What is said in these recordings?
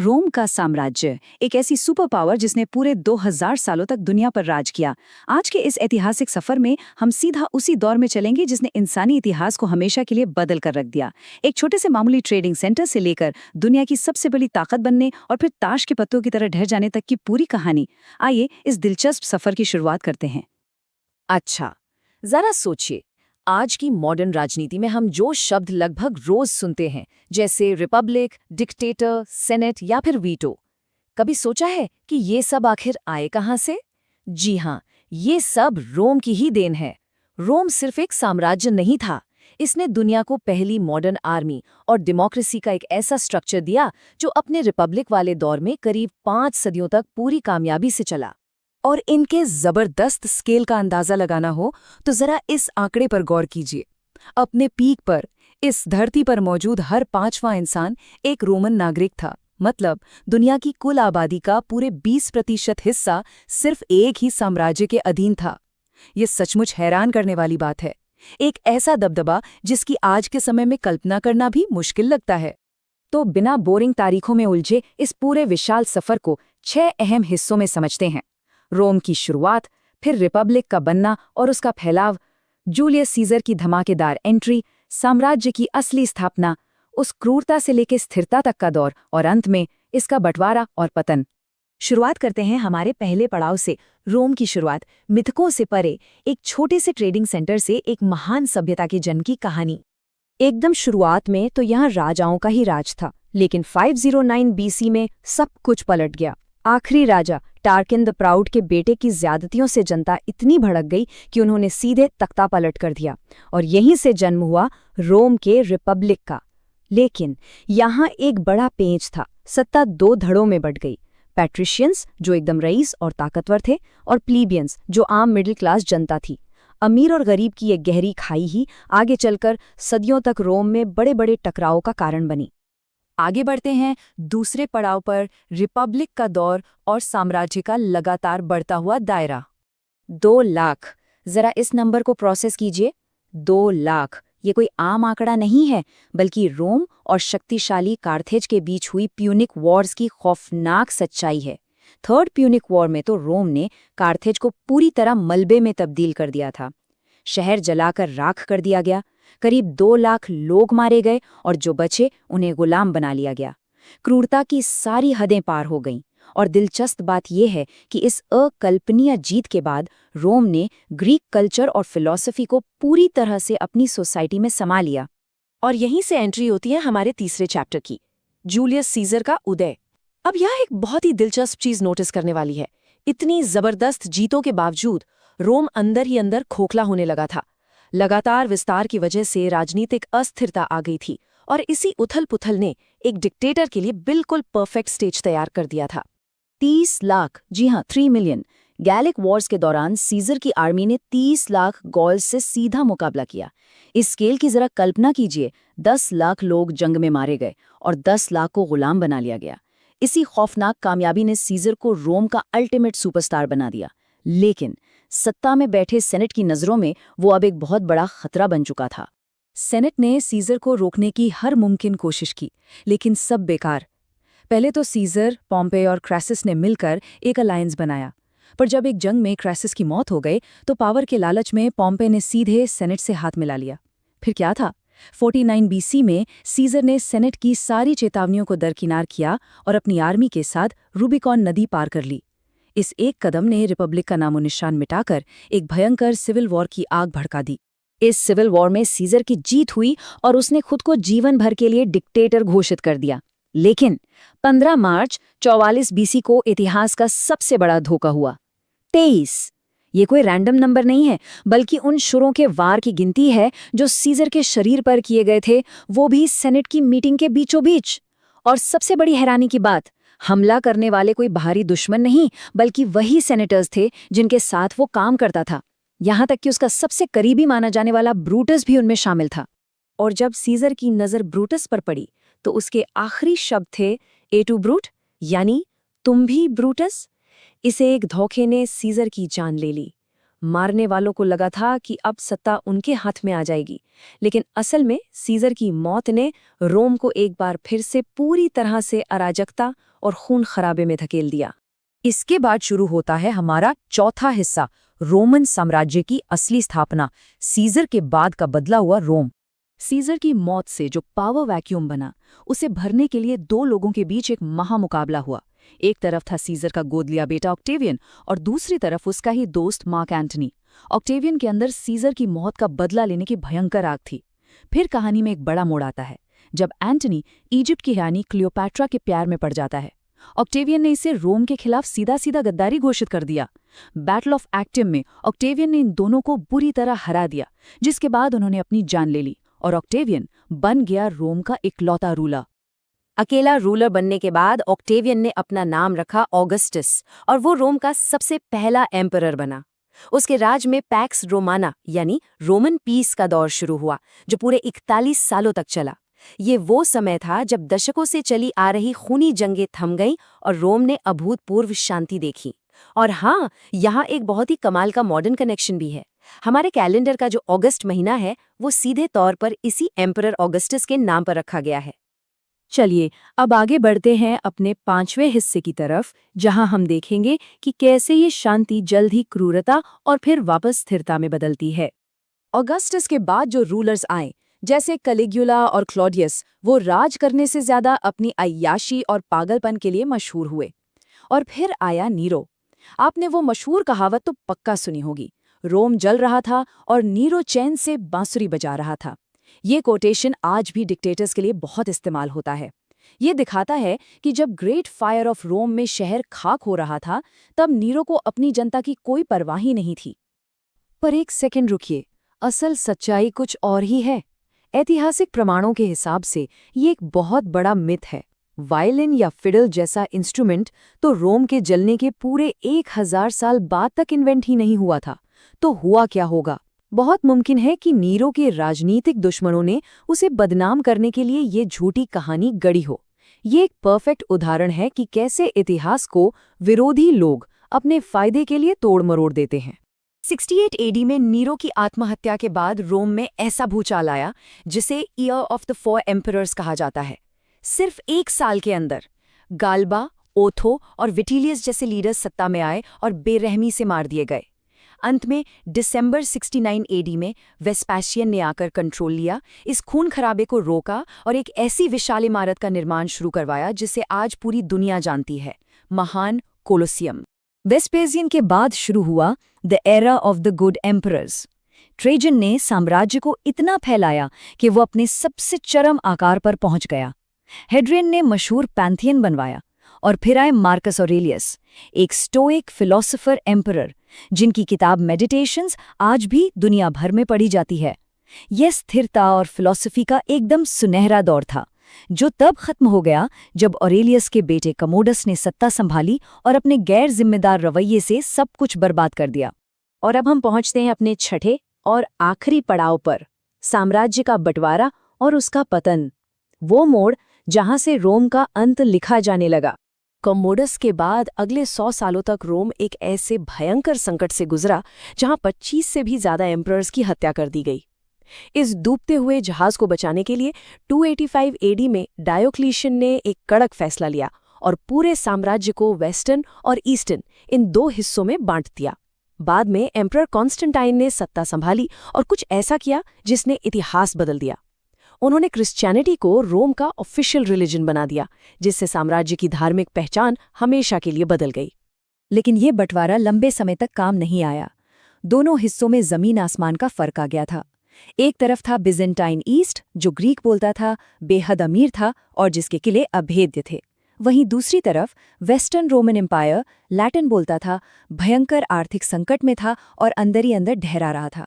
रोम का साम्राज्य, एक ऐसी सुपर पावर जिसने पूरे 2000 सालों तक दुनिया पर राज किया। आज के इस ऐतिहासिक सफर में हम सीधा उसी दौर में चलेंगे जिसने इंसानी इतिहास को हमेशा के लिए बदल कर रख दिया। एक छोटे से मामूली ट्रेडिंग सेंटर से लेकर दुनिया की सबसे बड़ी ताकत बनने और फिर ताश के पत्तों की तरह ढह जाने तक की पूरी कहानी। आइए इस दिलचस्प सफर की शुरुआत करते हैं। अच्छा, जरा सोचिए, आज की मॉडर्न राजनीति में हम जो शब्द लगभग रोज सुनते हैं, जैसे रिपब्लिक, डिक्टेटर, सेनेट या फिर वीटो, कभी सोचा है कि ये सब आखिर आए कहाँ से? जी हाँ, ये सब रोम की ही देन है। रोम सिर्फ एक साम्राज्य नहीं था, इसने दुनिया को पहली मॉडर्न आर्मी और डेमोक्रेसी का एक ऐसा स्ट्रक्चर दिया जो अपने रिपब्लिक वाले दौर में करीब 5 सदियों तक पूरी कामयाबी से चला। और इनके जबरदस्त स्केल का अंदाजा लगाना हो तो जरा इस आंकड़े पर गौर कीजिए। अपने पीक पर इस धरती पर मौजूद हर 5वां इंसान एक रोमन नागरिक था। मतलब दुनिया की कुल आबादी का पूरे 20% हिस्सा सिर्फ एक ही साम्राज्य के अधीन था। ये सचमुच हैरान करने वाली बात है। एक ऐसा दबदबा जिसकी आज के समय में कल्पना करना भी मुश्किल लगता है। तो बिना बोरिंग तारीखों में उलझे इस पूरे विशाल सफर को 6 अहम हिस्सों में समझते हैं। रोम की शुरुआत, फिर रिपब्लिक का बनना और उसका फैलाव, जूलियस सीजर की धमाकेदार एंट्री, साम्राज्य की असली स्थापना, उस क्रूरता से लेकर स्थिरता तक का दौर और अंत में इसका बंटवारा और पतन। शुरुआत करते हैं हमारे पहले पड़ाव से। रोम की शुरुआत, मिथकों से परे, एक छोटे से ट्रेडिंग सेंटर से एक महान सभ्यता के जन्म की कहानी। एकदम शुरुआत में तो यहाँ राजाओं का ही राज था, लेकिन 509 बीसी में सब कुछ पलट गया। आखिरी राजा टार्किन द प्राउड के बेटे की ज्यादतियों से जनता इतनी भड़क गई कि उन्होंने सीधे तख्ता पलट कर दिया और यहीं से जन्म हुआ रोम के रिपब्लिक का। लेकिन यहाँ एक बड़ा पेंच था। सत्ता 2 धड़ों में बंट गई। पैट्रिशियंस, जो एकदम रईस और ताकतवर थे, और प्लीबियंस, जो आम मिडिल क्लास जनता थी। अमीर और गरीब की एक गहरी खाई ही आगे चलकर सदियों तक रोम में बड़े बड़े टकरावों का कारण बनी। आगे बढ़ते हैं दूसरे पड़ाव पर, रिपब्लिक का दौर और साम्राज्य का लगातार बढ़ता हुआ दायरा। 2 लाख, जरा इस नंबर को प्रोसेस कीजिए। 2 लाख, ये कोई आम आंकड़ा नहीं है, बल्कि रोम और शक्तिशाली कार्थेज के बीच हुई प्यूनिक वॉर्स की खौफनाक सच्चाई है। थर्ड प्यूनिक वॉर में तो रोम ने कार्थेज को पूरी तरह मलबे में तब्दील कर दिया था। शहर जलाकर राख कर दिया गया, करीब 2 लाख लोग मारे गए और जो बचे उन्हें गुलाम बना लिया गया। क्रूरता की सारी हदें पार हो गईं। और दिलचस्प बात यह है कि इस अकल्पनीय जीत के बाद रोम ने ग्रीक कल्चर और फिलॉसफी को पूरी तरह से अपनी सोसाइटी में समा लिया। और यहीं से एंट्री होती है हमारे तीसरे चैप्टर की, जूलियस सीजर का उदय। अब यह एक बहुत ही दिलचस्प चीज नोटिस करने वाली है। इतनी जबरदस्त जीतों के बावजूद रोम अंदर ही अंदर खोखला होने लगा था। लगातार विस्तार की वजह से राजनीतिक अस्थिरता आ गई थी और इसी उथल पुथल ने एक डिक्टेटर के लिए बिल्कुल परफेक्ट स्टेज तैयार कर दिया था। 30 लाख, जी हाँ 3 मिलियन, गैलिक वॉर्स के दौरान सीजर की आर्मी ने 30 लाख गॉल्स से सीधा मुकाबला किया। इस स्केल की जरा कल्पना कीजिए। 10 लाख लोग जंग में मारे गए और 10 लाख को गुलाम बना लिया गया। इसी खौफनाक कामयाबी ने सीजर को रोम का अल्टीमेट सुपरस्टार बना दिया। लेकिन सत्ता में बैठे सेनेट की नज़रों में वो अब एक बहुत बड़ा खतरा बन चुका था। सेनेट ने सीजर को रोकने की हर मुमकिन कोशिश की, लेकिन सब बेकार। पहले तो सीजर, पॉम्पे और क्रैसस ने मिलकर एक अलायंस बनाया, पर जब एक जंग में क्रैसस की मौत हो गई तो पावर के लालच में पॉम्पे ने सीधे सेनेट से हाथ मिला लिया। फिर क्या था? 49 बीसी में सीजर ने सेनेट की सारी चेतावनियों को दरकिनार किया और अपनी आर्मी के साथ रूबिकॉन नदी पार कर ली। इस एक कदम ने रिपब्लिक का नामो निशान मिटाकर एक भयंकर सिविल वॉर की आग भड़का दी। इस सिविल वॉर में सीजर की जीत हुई और उसने खुद को जीवन भर के लिए डिक्टेटर घोषित कर दिया। लेकिन 15 मार्च 44 बीसी को इतिहास का सबसे बड़ा धोखा हुआ। 23, ये कोई रैंडम नंबर नहीं है, बल्कि उन शुरों के वार की गिनती है जो सीजर के शरीर पर किए गए थे, वो भी सेनेट की मीटिंग के बीचों बीच। और सबसे बड़ी हैरानी की बात, हमला करने वाले कोई बाहरी दुश्मन नहीं, बल्कि वही सेनेटर्स थे जिनके साथ वो काम करता था। यहाँ तक कि उसका सबसे करीबी माना जाने वाला ब्रूटस भी उनमें शामिल था। और जब सीजर की नज़र ब्रूटस पर पड़ी तो उसके आखिरी शब्द थे, ए टू ब्रूट, यानी तुम भी ब्रूटस। इसे एक धोखे ने सीजर की जान ले ली। मारने वालों को लगा था कि अब सत्ता उनके हाथ में आ जाएगी, लेकिन असल में सीजर की मौत ने रोम को एक बार फिर से पूरी तरह से अराजकता और खून खराबे में धकेल दिया। इसके बाद शुरू होता है हमारा चौथा हिस्सा, रोमन साम्राज्य की असली स्थापना, सीजर के बाद का बदला हुआ रोम। सीजर की मौत से जो पावर वैक्यूम बना, उसे भरने के लिए दो लोगों के बीच एक महामुकाबला हुआ। एक तरफ था सीजर का गोद लिया बेटा ऑक्टेवियन और दूसरी तरफ उसका ही दोस्त मार्क एंटनी। ऑक्टेवियन के अंदर सीजर की मौत का बदला लेने की भयंकर आग थी। फिर कहानी में एक बड़ा मोड़ आता है जब एंटनी इजिप्ट की रानी क्लियोपैट्रा के प्यार में पड़ जाता है। ऑक्टेवियन ने इसे रोम के खिलाफ सीधा सीधा गद्दारी घोषित कर दिया। बैटल ऑफ एक्टिम में ऑक्टेवियन ने इन दोनों को बुरी तरह हरा दिया, जिसके बाद उन्होंने अपनी जान ले ली और ऑक्टेवियन बन गया रोम का इकलौता रूलर। अकेला रूलर बनने के बाद ऑक्टेवियन ने अपना नाम रखा ऑगस्टस और वो रोम का सबसे पहला एम्परर बना। उसके राज में पैक्स रोमाना यानी रोमन पीस का दौर शुरू हुआ, जो पूरे 41 सालों तक चला। ये वो समय था जब दशकों से चली आ रही खूनी जंगें थम गईं और रोम ने अभूतपूर्व शांति देखी। और हाँ, यहाँ एक बहुत ही कमाल का मॉडर्न कनेक्शन भी है। हमारे कैलेंडर का जो अगस्त महीना है, वो सीधे तौर पर इसी एम्परर ऑगस्टस के नाम पर रखा गया है। चलिए अब आगे बढ़ते हैं अपने 5वें हिस्से की तरफ, जहां हम देखेंगे कि कैसे ये शांति जल्द ही क्रूरता और फिर वापस स्थिरता में बदलती है। ऑगस्टस के बाद जो रूलर्स आए, जैसे कैलिगुला और क्लॉडियस, वो राज करने से ज्यादा अपनी अय्याशी और पागलपन के लिए मशहूर हुए। और फिर आया नीरो। आपने वो मशहूर कहावत तो पक्का सुनी होगी, रोम जल रहा था और नीरो चैन से बांसुरी बजा रहा था। ये कोटेशन आज भी डिक्टेटर्स के लिए बहुत इस्तेमाल होता है। ये दिखाता है कि जब ग्रेट फायर ऑफ रोम में शहर खाक हो रहा था, तब नीरो को अपनी जनता की कोई परवाह ही नहीं थी। पर एक सेकंड रुकिए, असल सच्चाई कुछ और ही है। ऐतिहासिक प्रमाणों के हिसाब से ये एक बहुत बड़ा मिथ है। वायलिन या फिडल जैसा इंस्ट्रूमेंट तो रोम के जलने के पूरे 1000 साल बाद तक इन्वेंट ही नहीं हुआ था। तो हुआ क्या होगा? बहुत मुमकिन है कि नीरो के राजनीतिक दुश्मनों ने उसे बदनाम करने के लिए ये झूठी कहानी गढ़ी हो। ये एक परफेक्ट उदाहरण है कि कैसे इतिहास को विरोधी लोग अपने फायदे के लिए तोड़ मरोड़ देते हैं। 68 एडी में नीरो की आत्महत्या के बाद रोम में ऐसा भूचाल आया जिसे ईयर ऑफ द 4 एम्परर्स कहा जाता है। सिर्फ 1 साल के अंदर गाल्बा, ओथो और विटिलियस जैसे लीडर्स सत्ता में आए और बेरहमी से मार दिए गए। अंत में दिसंबर 69 एडी में वेस्पेशियन ने आकर कंट्रोल लिया, इस खून खराबे को रोका और एक ऐसी विशाल इमारत का निर्माण शुरू करवाया जिसे आज पूरी दुनिया जानती है, महान कोलोसियम। वेस्पेशियन के बाद शुरू हुआ the era of the good emperors. Treason ने साम्राज्य को इतना फैलाया कि वो अपने सबसे चरम आकार पर पहुंच गया। हेड्रियन ने मशहूर पैंथियन बनवाया और फिर आए मार्कस ऑरेलियस, एक स्टोइक फिलोसोफर एम्परर जिनकी किताब मेडिटेशंस आज भी दुनिया भर में पढ़ी जाती है। यह स्थिरता और फिलॉसफी का एकदम सुनहरा दौर था, जो तब खत्म हो गया जब ऑरेलियस के बेटे कमोडस ने सत्ता संभाली और अपने गैर जिम्मेदार रवैये से सब कुछ बर्बाद कर दिया। और अब हम पहुंचते हैं अपने छठे और आखिरी पड़ाव पर, साम्राज्य का बंटवारा और उसका पतन। वो मोड़ जहां से रोम का अंत लिखा जाने लगा। कमोडस के बाद अगले 100 सालों तक रोम एक ऐसे भयंकर संकट से गुजरा जहां 25 से भी ज्यादा एम्परर्स की हत्या कर दी गई। इस डूबते हुए जहाज को बचाने के लिए 285 एडी में डायोक्लिशियन ने एक कड़क फैसला लिया और पूरे साम्राज्य को वेस्टर्न और ईस्टर्न इन 2 हिस्सों में बांट दिया। बाद में एम्परर कॉन्स्टेंटाइन ने सत्ता संभाली और कुछ ऐसा किया जिसने इतिहास बदल दिया। उन्होंने क्रिश्चियनिटी को रोम का ऑफिशियल रिलीजन बना दिया, जिससे साम्राज्य की धार्मिक पहचान हमेशा के लिए बदल गई। लेकिन ये बंटवारा लंबे समय तक काम नहीं आया। दोनों हिस्सों में जमीन आसमान का फर्क आ गया था। एक तरफ था बिजेंटाइन ईस्ट, जो ग्रीक बोलता था, बेहद अमीर था और जिसके किले अभेद्य थे। वहीं दूसरी तरफ वेस्टर्न रोमन एम्पायर, लैटिन बोलता था, भयंकर आर्थिक संकट में था और अंदर ही अंदर ढहरा रहा था।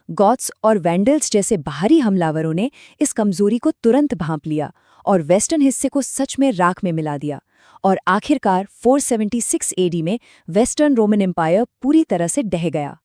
गॉथ्स और वैंडल्स जैसे बाहरी हमलावरों ने इस कमजोरी को तुरंत भांप लिया और वेस्टर्न हिस्से को सच में राख में मिला दिया। और आखिरकार 476 एडी में वेस्टर्न रोमन एम्पायर पूरी तरह से ढह गया।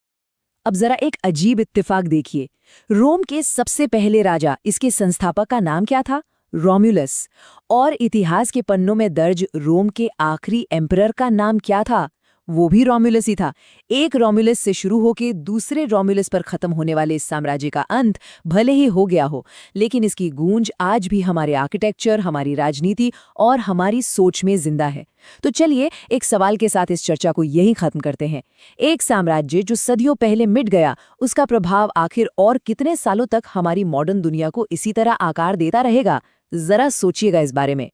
अब जरा एक अजीब इत्तेफाक देखिए। रोम के सबसे पहले राजा, इसके संस्थापक का नाम क्या था? रोम्युलस। और इतिहास के पन्नों में दर्ज रोम के आखिरी एम्परर का नाम क्या था? वो भी रोमुलस ही था। एक रोमुलस से शुरू होकर दूसरे रोमुलस पर खत्म होने वाले इस साम्राज्य का अंत भले ही हो गया हो, लेकिन इसकी गूंज आज भी हमारे आर्किटेक्चर, हमारी राजनीति और हमारी सोच में जिंदा है। तो चलिए एक सवाल के साथ इस चर्चा को यहीं खत्म करते हैं। एक साम्राज्य जो सदियों पहले मिट गया, उसका प्रभाव आखिर और कितने सालों तक हमारी मॉडर्न दुनिया को इसी तरह आकार देता रहेगा? जरा सोचिएगा इस बारे में।